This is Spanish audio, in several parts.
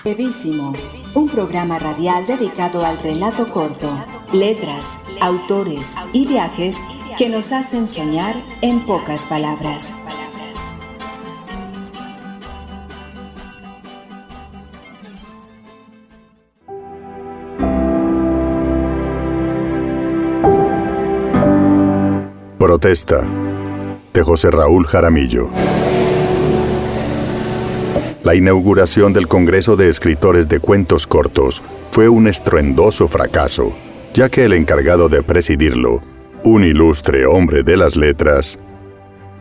Brevísimo, un programa radial dedicado al relato corto, letras, autores y viajes que nos hacen soñar en pocas palabras. Protesta, de José Raúl Jaramillo. La inauguración del Congreso de Escritores de Cuentos Cortos fue un estruendoso fracaso, ya que el encargado de presidirlo, un ilustre hombre de las letras,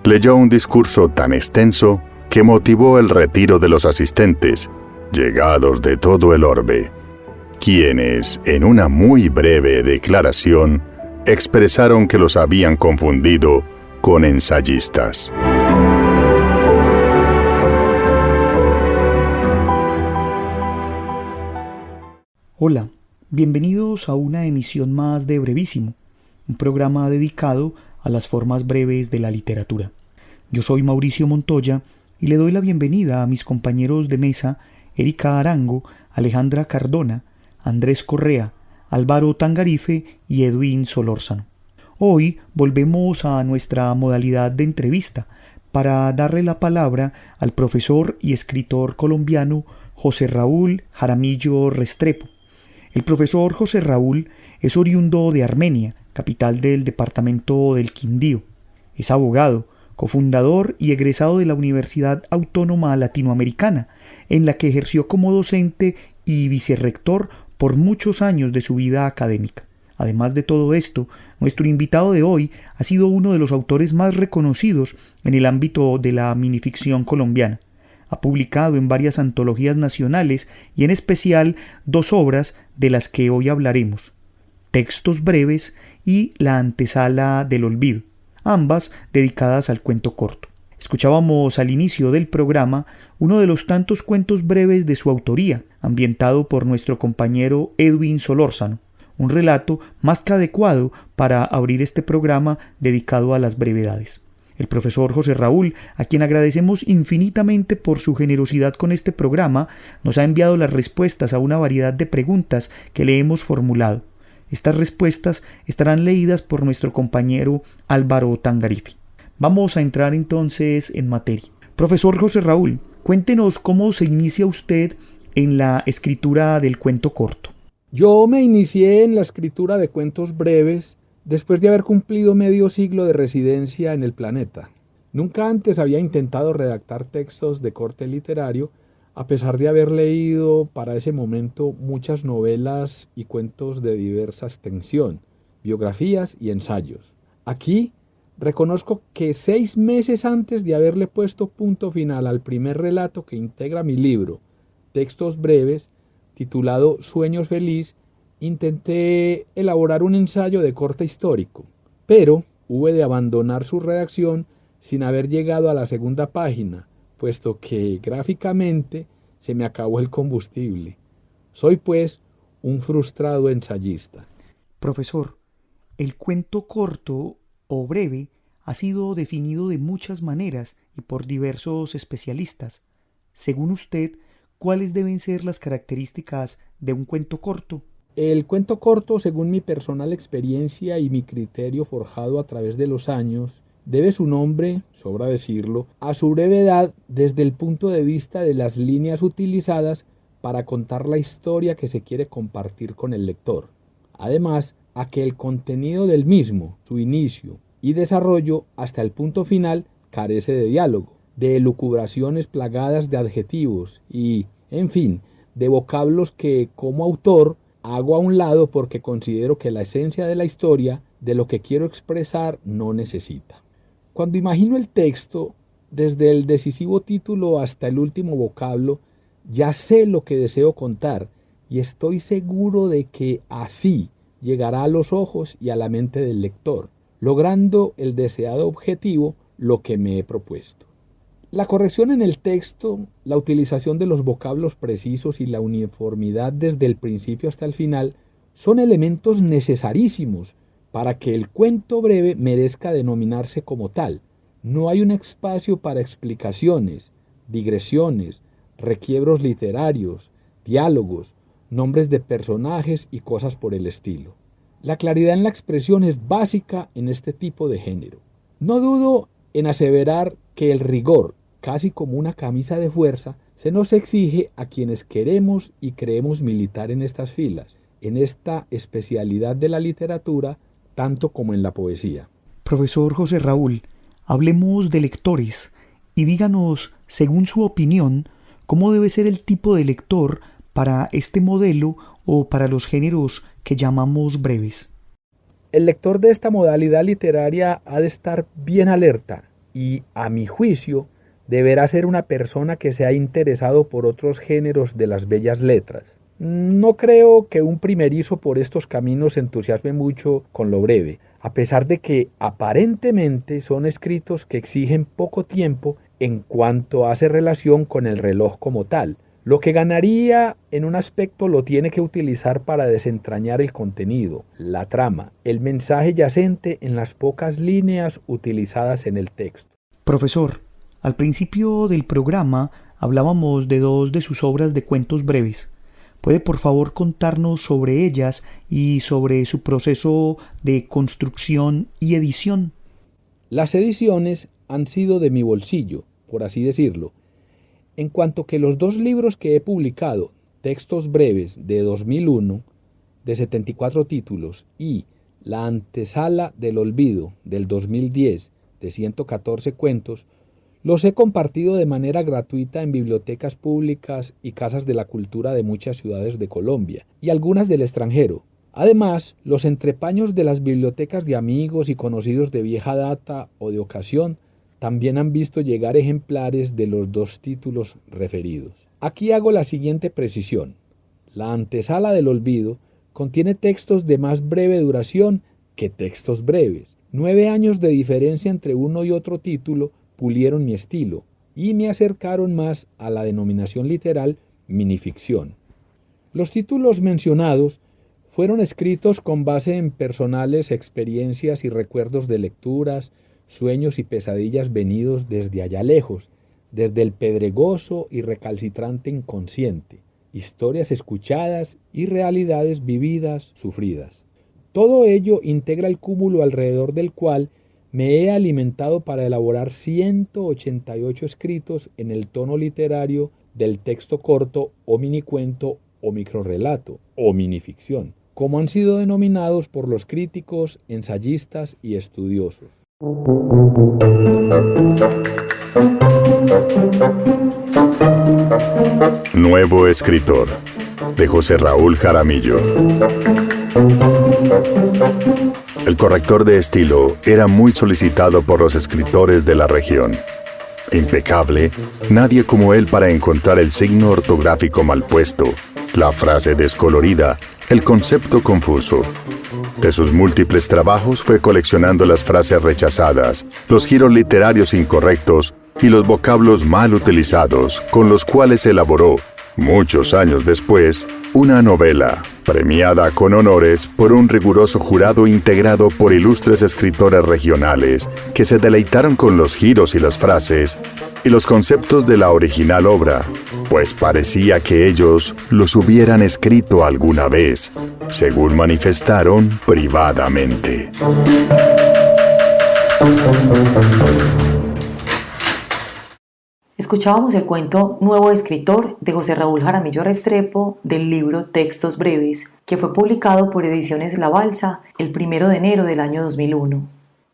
leyó un discurso tan extenso que motivó el retiro de los asistentes, llegados de todo el orbe, quienes, en una muy breve declaración, expresaron que los habían confundido con ensayistas. Hola, bienvenidos a una emisión más de Brevísimo, un programa dedicado a las formas breves de la literatura. Yo soy Mauricio Montoya y le doy la bienvenida a mis compañeros de mesa Erika Arango, Alejandra Cardona, Andrés Correa, Álvaro Tangarife y Edwin Solórzano. Hoy volvemos a nuestra modalidad de entrevista para darle la palabra al profesor y escritor colombiano José Raúl Jaramillo Restrepo. El profesor José Raúl es oriundo de Armenia, capital del departamento del Quindío. Es abogado, cofundador y egresado de la Universidad Autónoma Latinoamericana, en la que ejerció como docente y vicerrector por muchos años de su vida académica. Además de todo esto, nuestro invitado de hoy ha sido uno de los autores más reconocidos en el ámbito de la minificción colombiana. Ha publicado en varias antologías nacionales y en especial dos obras de las que hoy hablaremos: Textos breves y La antesala del olvido, ambas dedicadas al cuento corto. Escuchábamos al inicio del programa uno de los tantos cuentos breves de su autoría, ambientado por nuestro compañero Edwin Solórzano, un relato más que adecuado para abrir este programa dedicado a las brevedades. El profesor José Raúl, a quien agradecemos infinitamente por su generosidad con este programa, nos ha enviado las respuestas a una variedad de preguntas que le hemos formulado. Estas respuestas estarán leídas por nuestro compañero Álvaro Tangarife. Vamos a entrar entonces en materia. Profesor José Raúl, cuéntenos cómo se inicia usted en la escritura del cuento corto. Yo me inicié en la escritura de cuentos breves después de haber cumplido medio siglo de residencia en el planeta. Nunca antes había intentado redactar textos de corte literario, a pesar de haber leído para ese momento muchas novelas y cuentos de diversa extensión, biografías y ensayos. Aquí reconozco que 6 meses antes de haberle puesto punto final al primer relato que integra mi libro, Textos breves, titulado Sueños feliz, intenté elaborar un ensayo de corte histórico, pero hube de abandonar su redacción sin haber llegado a la segunda página, puesto que gráficamente se me acabó el combustible. Soy, pues, un frustrado ensayista. Profesor, el cuento corto o breve ha sido definido de muchas maneras y por diversos especialistas. Según usted, ¿cuáles deben ser las características de un cuento corto? El cuento corto, según mi personal experiencia y mi criterio forjado a través de los años, debe su nombre, sobra decirlo, a su brevedad desde el punto de vista de las líneas utilizadas para contar la historia que se quiere compartir con el lector. Además, a que el contenido del mismo, su inicio y desarrollo hasta el punto final, carece de diálogo, de elucubraciones plagadas de adjetivos y, en fin, de vocablos que, como autor, hago a un lado porque considero que la esencia de la historia, de lo que quiero expresar, no necesita. Cuando imagino el texto, desde el decisivo título hasta el último vocablo, ya sé lo que deseo contar y estoy seguro de que así llegará a los ojos y a la mente del lector, logrando el deseado objetivo, lo que me he propuesto. La corrección en el texto, la utilización de los vocablos precisos y la uniformidad desde el principio hasta el final son elementos necesarísimos para que el cuento breve merezca denominarse como tal. No hay un espacio para explicaciones, digresiones, requiebros literarios, diálogos, nombres de personajes y cosas por el estilo. La claridad en la expresión es básica en este tipo de género. No dudo en aseverar que el rigor, casi como una camisa de fuerza, se nos exige a quienes queremos y creemos militar en estas filas, en esta especialidad de la literatura, tanto como en la poesía. Profesor José Raúl, hablemos de lectores y díganos, según su opinión, cómo debe ser el tipo de lector para este modelo o para los géneros que llamamos breves. El lector de esta modalidad literaria ha de estar bien alerta y, a mi juicio, deberá ser una persona que se ha interesado por otros géneros de las bellas letras. No creo que un primerizo por estos caminos se entusiasme mucho con lo breve, a pesar de que aparentemente son escritos que exigen poco tiempo en cuanto hace relación con el reloj como tal. Lo que ganaría en un aspecto lo tiene que utilizar para desentrañar el contenido, la trama, el mensaje yacente en las pocas líneas utilizadas en el texto. Profesor, al principio del programa hablábamos de dos de sus obras de cuentos breves. ¿Puede por favor contarnos sobre ellas y sobre su proceso de construcción y edición? Las ediciones han sido de mi bolsillo, por así decirlo, en cuanto que los dos libros que he publicado, Textos Breves de 2001, de 74 títulos, y La Antesala del Olvido del 2010, de 114 cuentos, los he compartido de manera gratuita en bibliotecas públicas y casas de la cultura de muchas ciudades de Colombia y algunas del extranjero. Además, los entrepaños de las bibliotecas de amigos y conocidos de vieja data o de ocasión también han visto llegar ejemplares de los dos títulos referidos. Aquí hago la siguiente precisión. La Antesala del Olvido contiene textos de más breve duración que textos breves. 9 años de diferencia entre uno y otro título pulieron mi estilo y me acercaron más a la denominación literal minificción. Los títulos mencionados fueron escritos con base en personales experiencias y recuerdos de lecturas, sueños y pesadillas venidos desde allá lejos, desde el pedregoso y recalcitrante inconsciente, historias escuchadas y realidades vividas, sufridas. Todo ello integra el cúmulo alrededor del cual me he alimentado para elaborar 188 escritos en el tono literario del texto corto o minicuento o microrrelato o minificción, como han sido denominados por los críticos, ensayistas y estudiosos. Nuevo escritor, de José Raúl Jaramillo. El corrector de estilo era muy solicitado por los escritores de la región. Impecable, nadie como él para encontrar el signo ortográfico mal puesto, la frase descolorida, el concepto confuso. De sus múltiples trabajos fue coleccionando las frases rechazadas, los giros literarios incorrectos y los vocablos mal utilizados, con los cuales elaboró, muchos años después, una novela, premiada con honores por un riguroso jurado integrado por ilustres escritores regionales que se deleitaron con los giros y las frases y los conceptos de la original obra, pues parecía que ellos los hubieran escrito alguna vez, según manifestaron privadamente. Escuchábamos el cuento Nuevo escritor de José Raúl Jaramillo Restrepo del libro Textos Breves, que fue publicado por Ediciones La Balsa el 1 de enero del año 2001.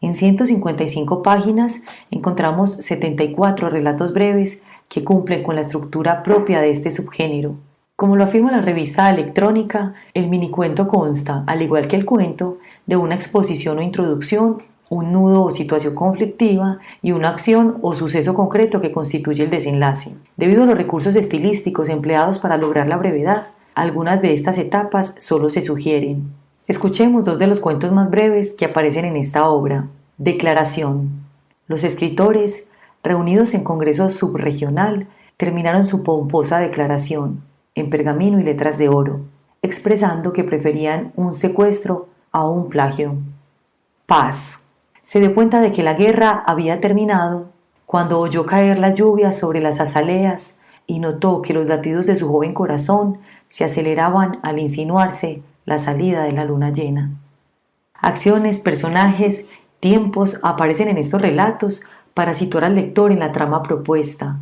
En 155 páginas encontramos 74 relatos breves que cumplen con la estructura propia de este subgénero. Como lo afirma la revista electrónica, el minicuento consta, al igual que el cuento, de una exposición o introducción, un nudo o situación conflictiva y una acción o suceso concreto que constituye el desenlace. Debido a los recursos estilísticos empleados para lograr la brevedad, algunas de estas etapas solo se sugieren. Escuchemos dos de los cuentos más breves que aparecen en esta obra. Declaración. Los escritores, reunidos en congreso subregional, terminaron su pomposa declaración, en pergamino y letras de oro, expresando que preferían un secuestro a un plagio. Paz. Se dio cuenta de que la guerra había terminado cuando oyó caer las lluvias sobre las azaleas y notó que los latidos de su joven corazón se aceleraban al insinuarse la salida de la luna llena. Acciones, personajes, tiempos aparecen en estos relatos para situar al lector en la trama propuesta.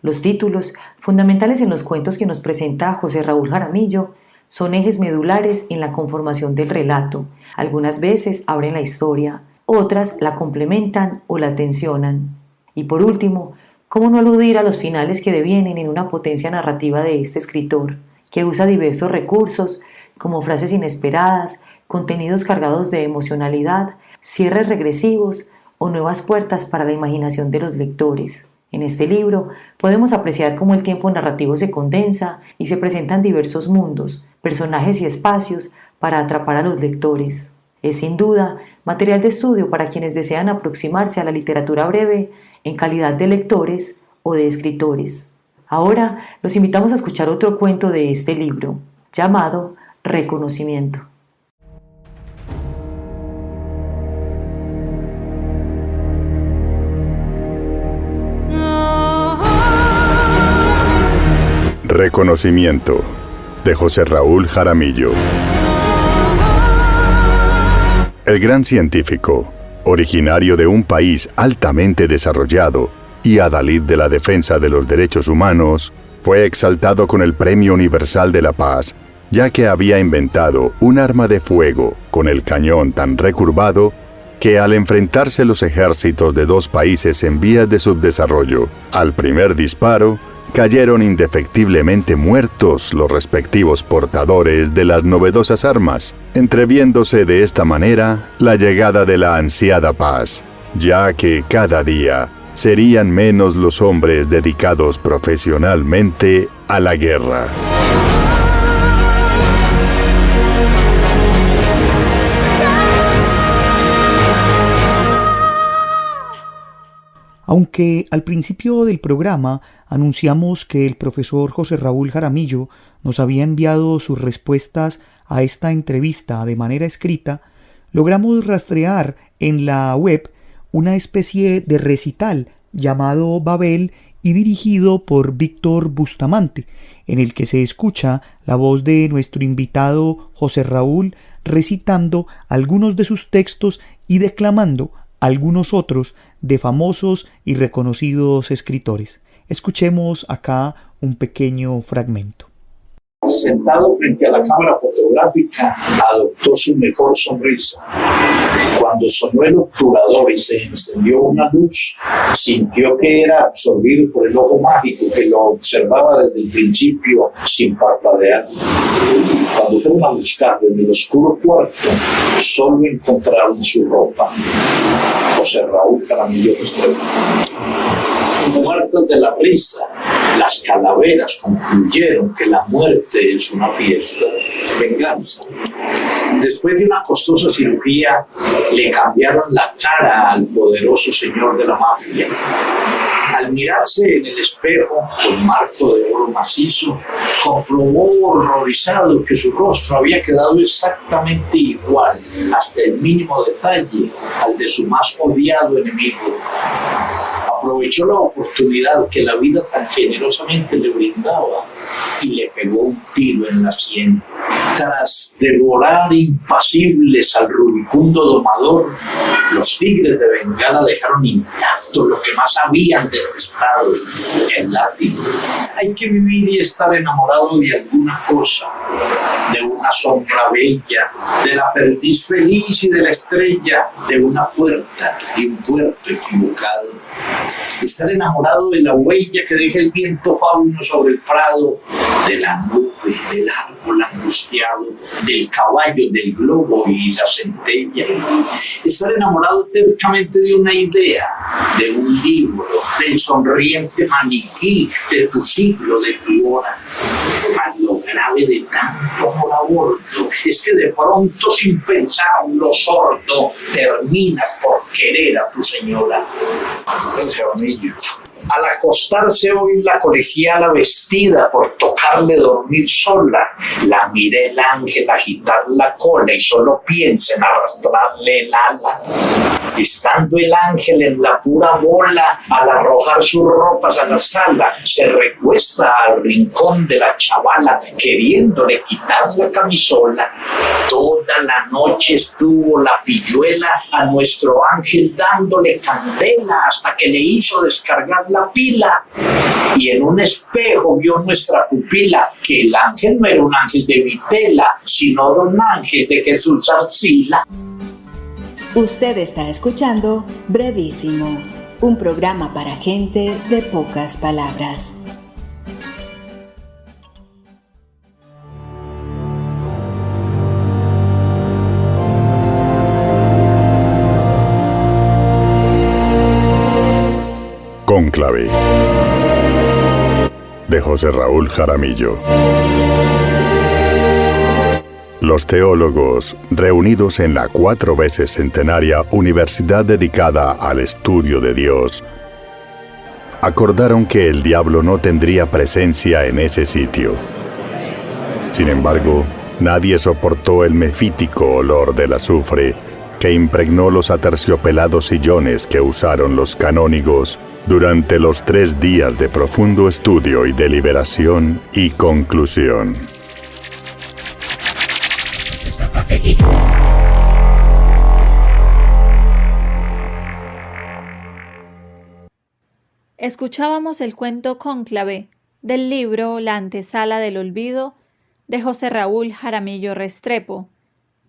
Los títulos, fundamentales en los cuentos que nos presenta José Raúl Jaramillo, son ejes medulares en la conformación del relato. Algunas veces abren la historia, otras la complementan o la tensionan. Y por último, ¿cómo no aludir a los finales que devienen en una potencia narrativa de este escritor, que usa diversos recursos como frases inesperadas, contenidos cargados de emocionalidad, cierres regresivos o nuevas puertas para la imaginación de los lectores? En este libro podemos apreciar cómo el tiempo narrativo se condensa y se presentan diversos mundos, personajes y espacios para atrapar a los lectores. Es sin duda material de estudio para quienes desean aproximarse a la literatura breve en calidad de lectores o de escritores. Ahora los invitamos a escuchar otro cuento de este libro, llamado Reconocimiento. Reconocimiento, de José Raúl Jaramillo. El gran científico, originario de un país altamente desarrollado y adalid de la defensa de los derechos humanos, fue exaltado con el Premio Universal de la Paz, ya que había inventado un arma de fuego con el cañón tan recurvado que al enfrentarse los ejércitos de dos países en vías de subdesarrollo, al primer disparo, cayeron indefectiblemente muertos los respectivos portadores de las novedosas armas, entreviéndose de esta manera la llegada de la ansiada paz, ya que cada día serían menos los hombres dedicados profesionalmente a la guerra. Aunque al principio del programa anunciamos que el profesor José Raúl Jaramillo nos había enviado sus respuestas a esta entrevista de manera escrita, logramos rastrear en la web una especie de recital llamado Babel y dirigido por Víctor Bustamante, en el que se escucha la voz de nuestro invitado José Raúl recitando algunos de sus textos y declamando algunos otros de famosos y reconocidos escritores. Escuchemos acá un pequeño fragmento. Sentado frente a la cámara fotográfica, adoptó su mejor sonrisa. Cuando sonó el obturador y se encendió una luz, sintió que era absorbido por el ojo mágico que lo observaba desde el principio sin parpadear. Cuando fueron a buscarlo en el oscuro cuarto, solo encontraron su ropa. José Raúl Jaramillo Restrepo. Muertas de la risa, las calaveras concluyeron que la muerte es una fiesta. Venganza. Después de una costosa cirugía, le cambiaron la cara al poderoso señor de la mafia. Al mirarse en el espejo, con marco de oro macizo, comprobó horrorizado que su rostro había quedado exactamente igual, hasta el mínimo detalle, al de su más odiado enemigo. Aprovechó la oportunidad que la vida tan generosamente le brindaba y le pegó un tiro en la sien. Tras devorar impasibles al rubicundo domador, los tigres de Bengala dejaron intacto lo que más habían detestado, el látigo. Hay que vivir y estar enamorado de alguna cosa, de una sombra bella, de la perdiz feliz y de la estrella, de una puerta y un puerto equivocado. Estar enamorado de la huella que deja el viento fauno sobre el prado, de la nube, del árbol angustiado, del caballo, del globo y la centella. Estar enamorado tercamente de una idea, de un libro, del sonriente maniquí, de tu siglo, de tu hora. Mas lo grave de tanto amor a bordo es que de pronto, sin pensarlo sordo, terminas por querer a tu señora. Al acostarse hoy la colegiala vestida vestida por tocarle dormir sola. La mira el ángel agitar la cola y solo piensa en arrastrarle el ala. Estando el ángel en la pura bola, al arrojar sus ropas a la sala, se recuesta al rincón de la chavala, queriéndole quitar la camisola. Toda la noche estuvo la pilluela a nuestro ángel dándole candela hasta que le hizo descargar la pila. Y en un espejo vio nuestra pupila que el ángel no era un ángel de vitela, sino don Ángel de Jesús Arcila. Usted está escuchando Brevísimo, un programa para gente de pocas palabras. Cónclave de José Raúl Jaramillo. Los teólogos, reunidos en la 4 veces centenaria universidad dedicada al estudio de Dios, acordaron que el diablo no tendría presencia en ese sitio. Sin embargo, nadie soportó el mefítico olor del azufre que impregnó los aterciopelados sillones que usaron los canónigos durante los 3 días de profundo estudio y deliberación y conclusión. Escuchábamos el cuento Cónclave del libro La antesala del olvido de José Raúl Jaramillo Restrepo,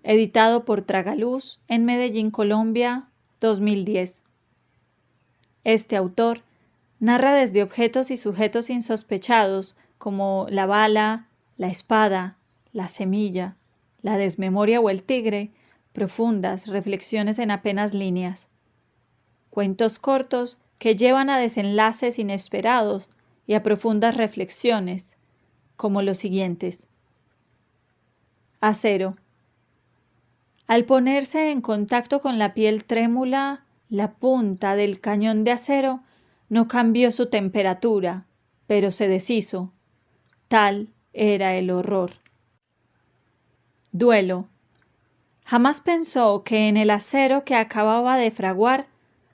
editado por Tragaluz en Medellín, Colombia, 2010. Este autor narra desde objetos y sujetos insospechados como la bala, la espada, la semilla, la desmemoria o el tigre, profundas reflexiones en apenas líneas. Cuentos cortos que llevan a desenlaces inesperados y a profundas reflexiones, como los siguientes. Acero. Al ponerse en contacto con la piel trémula, la punta del cañón de acero no cambió su temperatura, pero se deshizo. Tal era el horror. Duelo. Jamás pensó que en el acero que acababa de fraguar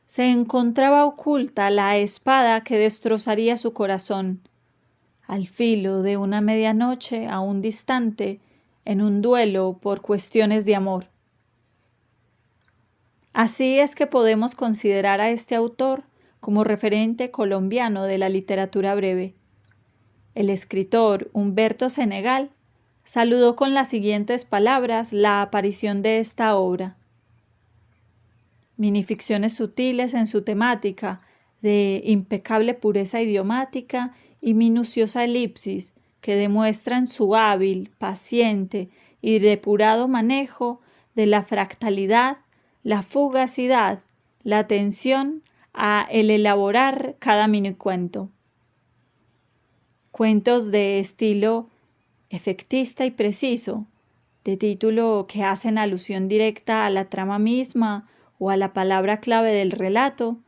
se encontraba oculta la espada que destrozaría su corazón, al filo de una medianoche aún distante, en un duelo por cuestiones de amor. Así es que podemos considerar a este autor como referente colombiano de la literatura breve. El escritor Humberto Senegal saludó con las siguientes palabras la aparición de esta obra. Minificciones sutiles en su temática, de impecable pureza idiomática y minuciosa elipsis que demuestran su hábil, paciente y depurado manejo de la fractalidad, la fugacidad, la atención a el elaborar cada minicuento. Cuentos de estilo efectista y preciso, de título que hacen alusión directa a la trama misma o a la palabra clave del relato,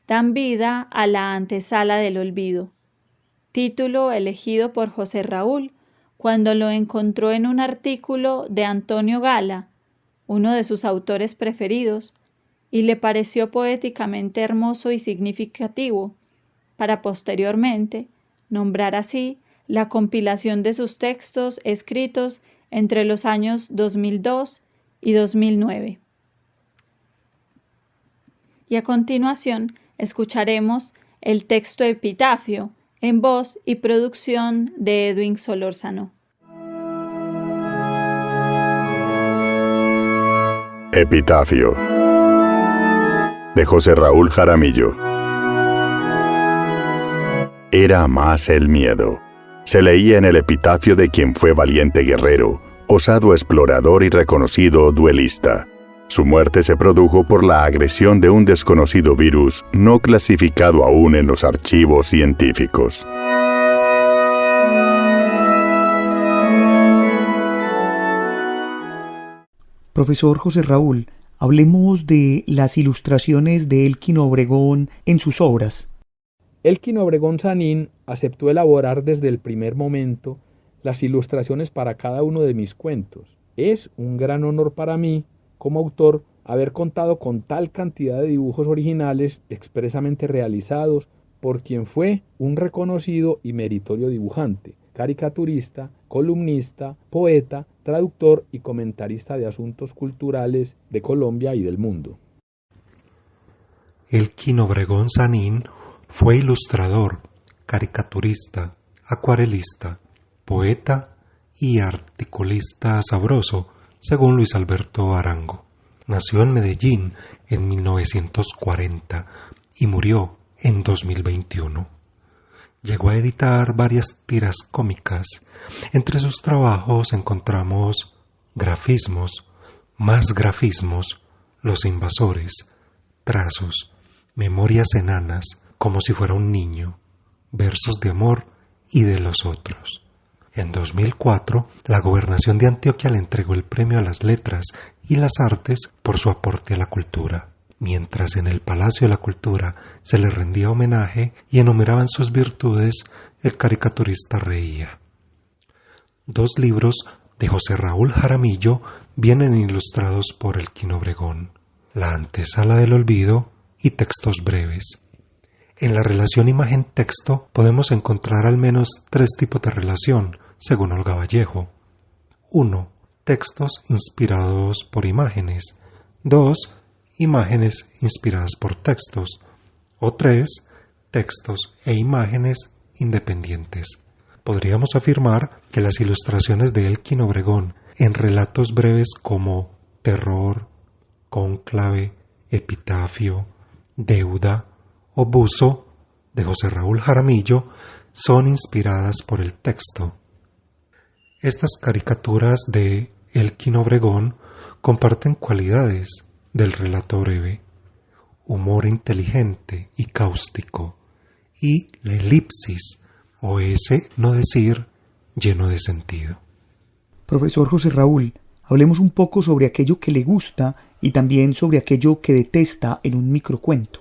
dan vida a La antesala del olvido, título elegido por José Raúl cuando lo encontró en un artículo de Antonio Gala, uno de sus autores preferidos, y le pareció poéticamente hermoso y significativo, para posteriormente nombrar así la compilación de sus textos escritos entre los años 2002 y 2009. Y a continuación escucharemos el texto Epitafio en voz y producción de Edwin Solórzano. Epitafio de José Raúl Jaramillo. Era más el miedo. Se leía en el epitafio de quien fue valiente guerrero, osado explorador y reconocido duelista. Su muerte se produjo por la agresión de un desconocido virus no clasificado aún en los archivos científicos. Profesor José Raúl, hablemos de las ilustraciones de Elkin Obregón en sus obras. Elkin Obregón Sanín aceptó elaborar desde el primer momento las ilustraciones para cada uno de mis cuentos. Es un gran honor para mí, como autor, haber contado con tal cantidad de dibujos originales expresamente realizados por quien fue un reconocido y meritorio dibujante, caricaturista, columnista, poeta, traductor y comentarista de asuntos culturales de Colombia y del mundo. Elkin Obregón Sanín fue ilustrador, caricaturista, acuarelista, poeta y articulista sabroso, según Luis Alberto Arango. Nació en Medellín en 1940 y murió en 2021. Llegó a editar varias tiras cómicas. Entre sus trabajos encontramos Grafismos, Más grafismos, Los invasores, Trazos, Memorias enanas, Como si fuera un niño, Versos de amor y de los otros. En 2004, la Gobernación de Antioquia le entregó el Premio a las Letras y las Artes por su aporte a la cultura, mientras en el Palacio de la Cultura se le rendía homenaje y enumeraban sus virtudes, el caricaturista reía. 2 libros de José Raúl Jaramillo vienen ilustrados por Elkin Obregón: La antesala del olvido y Textos breves. En la relación imagen-texto podemos encontrar al menos 3 tipos de relación, según Olga Vallejo. 1. Textos inspirados por imágenes. 2. Imágenes inspiradas por textos. O 3. Textos e imágenes independientes. Podríamos afirmar que las ilustraciones de Elkin Obregón en relatos breves como Terror, Cónclave, Epitafio, Deuda o Buzo de José Raúl Jaramillo son inspiradas por el texto. Estas caricaturas de Elkin Obregón comparten cualidades del relato breve: humor inteligente y cáustico, y la elipsis, o ese no decir lleno de sentido. Profesor José Raúl, hablemos un poco sobre aquello que le gusta y también sobre aquello que detesta en un microcuento.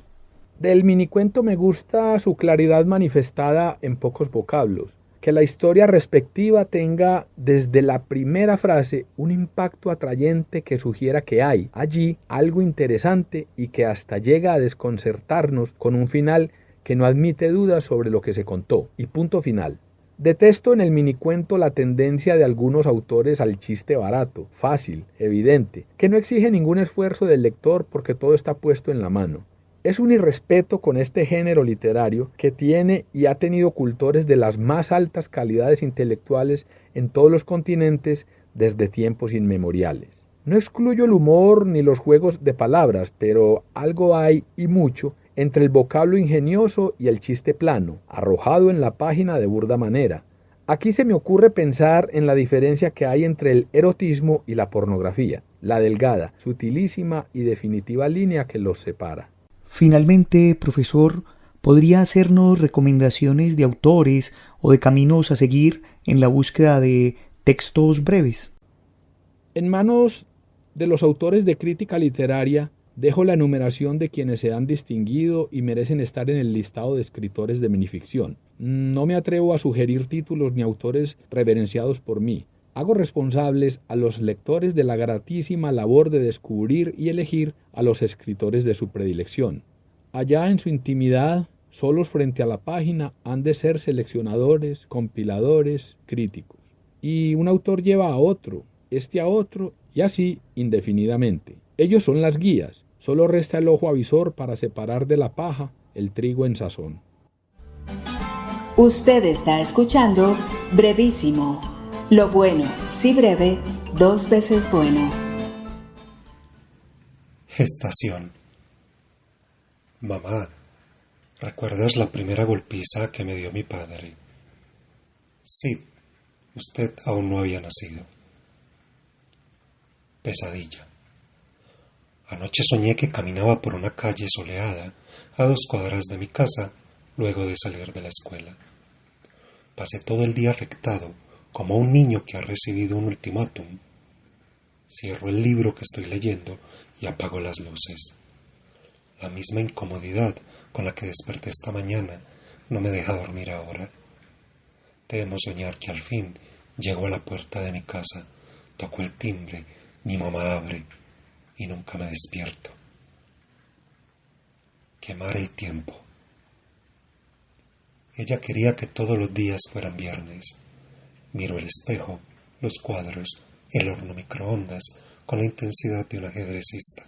Del minicuento me gusta su claridad manifestada en pocos vocablos, que la historia respectiva tenga desde la primera frase un impacto atrayente que sugiera que hay allí algo interesante y que hasta llega a desconcertarnos con un final que no admite dudas sobre lo que se contó, y punto final. Detesto en el minicuento la tendencia de algunos autores al chiste barato, fácil, evidente, que no exige ningún esfuerzo del lector porque todo está puesto en la mano. Es un irrespeto con este género literario que tiene y ha tenido cultores de las más altas calidades intelectuales en todos los continentes desde tiempos inmemoriales. No excluyo el humor ni los juegos de palabras, pero algo hay, y mucho, entre el vocablo ingenioso y el chiste plano, arrojado en la página de burda manera. Aquí se me ocurre pensar en la diferencia que hay entre el erotismo y la pornografía, la delgada, sutilísima y definitiva línea que los separa. Finalmente, profesor, ¿podría hacernos recomendaciones de autores o de caminos a seguir en la búsqueda de textos breves? En manos de los autores de crítica literaria, dejo la enumeración de quienes se han distinguido y merecen estar en el listado de escritores de minificción. No me atrevo a sugerir títulos ni autores reverenciados por mí. Hago responsables a los lectores de la gratísima labor de descubrir y elegir a los escritores de su predilección. Allá en su intimidad, solos frente a la página, han de ser seleccionadores, compiladores, críticos. Y un autor lleva a otro, este a otro, y así indefinidamente. Ellos son las guías, solo resta el ojo avisor para separar de la paja el trigo en sazón. Usted está escuchando Brevísimo. Lo bueno, si breve, 2 veces bueno. Gestación. Mamá, ¿recuerdas la primera golpiza que me dio mi padre? Sí, usted aún no había nacido. Pesadilla. Anoche soñé que caminaba por una calle soleada a 2 cuadras de mi casa luego de salir de la escuela. Pasé todo el día afectado, como un niño que ha recibido un ultimátum. Cierro el libro que estoy leyendo y apago las luces. La misma incomodidad con la que desperté esta mañana no me deja dormir ahora. Temo soñar que al fin llego a la puerta de mi casa, toco el timbre, mi mamá abre y nunca me despierto. Quemar el tiempo. Ella quería que todos los días fueran viernes. Miro el espejo, los cuadros, el horno microondas con la intensidad de un ajedrecista.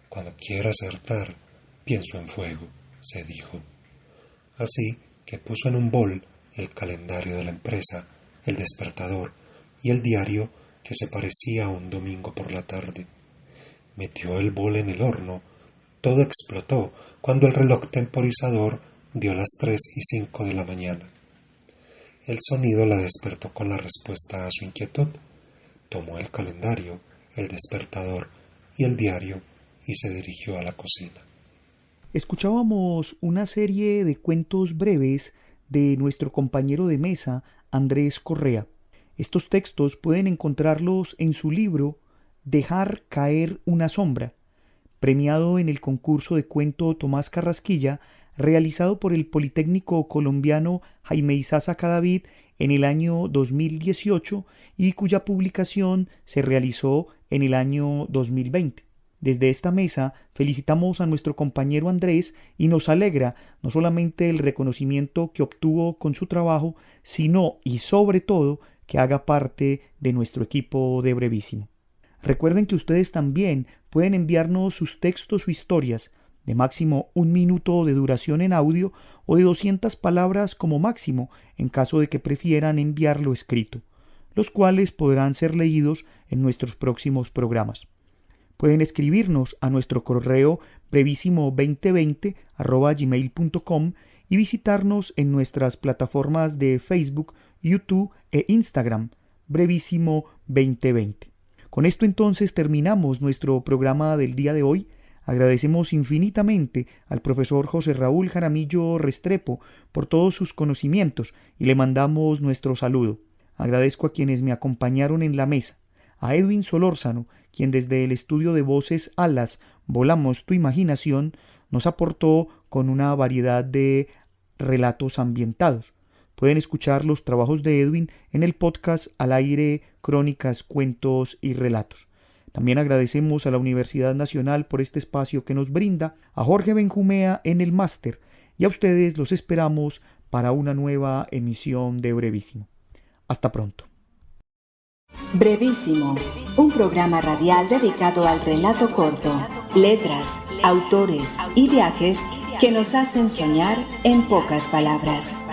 Cuando quiero acertar, pienso en fuego, se dijo. Así que puso en un bol el calendario de la empresa, el despertador y el diario que se parecía a un domingo por la tarde. Metió el bol en el horno. Todo explotó cuando el reloj temporizador dio las 3:05 de la mañana. El sonido la despertó con la respuesta a su inquietud. Tomó el calendario, el despertador y el diario y se dirigió a la cocina. Escuchábamos una serie de cuentos breves de nuestro compañero de mesa, Andrés Correa. Estos textos pueden encontrarlos en su libro Dejar caer una sombra, premiado en el concurso de cuento Tomás Carrasquilla, realizado por el Politécnico colombiano Jaime Isaza Cadavid en el año 2018 y cuya publicación se realizó en el año 2020. Desde esta mesa felicitamos a nuestro compañero Andrés y nos alegra no solamente el reconocimiento que obtuvo con su trabajo, sino y sobre todo que haga parte de nuestro equipo de Brevísimo. Recuerden que ustedes también pueden enviarnos sus textos o historias de máximo 1 minuto de duración en audio o de 200 palabras como máximo en caso de que prefieran enviarlo escrito, los cuales podrán ser leídos en nuestros próximos programas. Pueden escribirnos a nuestro correo brevísimo2020@gmail.com y visitarnos en nuestras plataformas de Facebook, YouTube e Instagram, Brevísimo 2020. Con esto entonces terminamos nuestro programa del día de hoy. Agradecemos infinitamente al profesor José Raúl Jaramillo Restrepo por todos sus conocimientos y le mandamos nuestro saludo. Agradezco a quienes me acompañaron en la mesa, a Edwin Solórzano, quien desde el estudio de voces Alas, Volamos tu imaginación, nos aportó con una variedad de relatos ambientados. Pueden escuchar los trabajos de Edwin en el podcast Al Aire, Crónicas, Cuentos y Relatos. También agradecemos a la Universidad Nacional por este espacio que nos brinda, a Jorge Benjumea en el máster y a ustedes los esperamos para una nueva emisión de Brevísimo. Hasta pronto. Brevísimo, un programa radial dedicado al relato corto, letras, autores y viajes que nos hacen soñar en pocas palabras.